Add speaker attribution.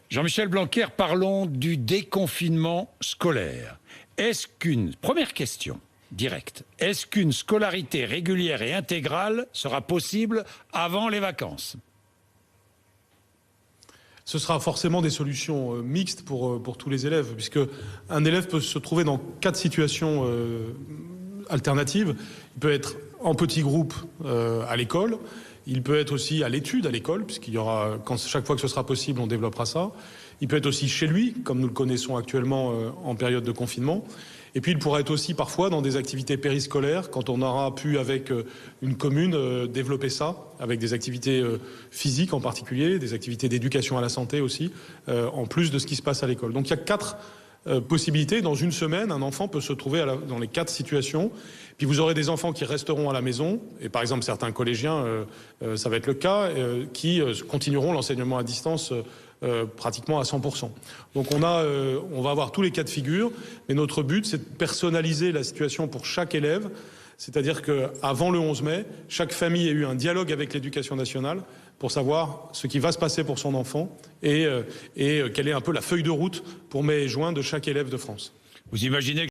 Speaker 1: Jean-Michel Blanquer, parlons du déconfinement scolaire. Première question directe, est-ce qu'une scolarité régulière et intégrale sera possible avant les vacances?
Speaker 2: Ce sera forcément des solutions mixtes pour tous les élèves, puisque un élève peut se trouver dans 4 situations alternatives. Il peut être en petit groupe à l'école, il peut être aussi à l'étude à l'école, puisqu'il y aura, chaque fois que ce sera possible, on développera ça. Il peut être aussi chez lui, comme nous le connaissons actuellement en période de confinement. Et puis il pourra être aussi parfois dans des activités périscolaires, quand on aura pu avec une commune développer ça, avec des activités physiques en particulier, des activités d'éducation à la santé aussi, en plus de ce qui se passe à l'école. Donc il y a 4 possibilités. Dans une semaine, un enfant peut se trouver dans les 4 situations. Puis vous aurez des enfants qui resteront à la maison, et par exemple certains collégiens, ça va être le cas, qui continueront l'enseignement à distance pratiquement à 100%. Donc on va avoir tous les cas de figure, mais notre but c'est de personnaliser la situation pour chaque élève, c'est-à-dire qu'avant le 11 mai, chaque famille a eu un dialogue avec l'éducation nationale pour savoir ce qui va se passer pour son enfant et quelle est un peu la feuille de route pour mai et juin de chaque élève de France.
Speaker 1: Vous imaginez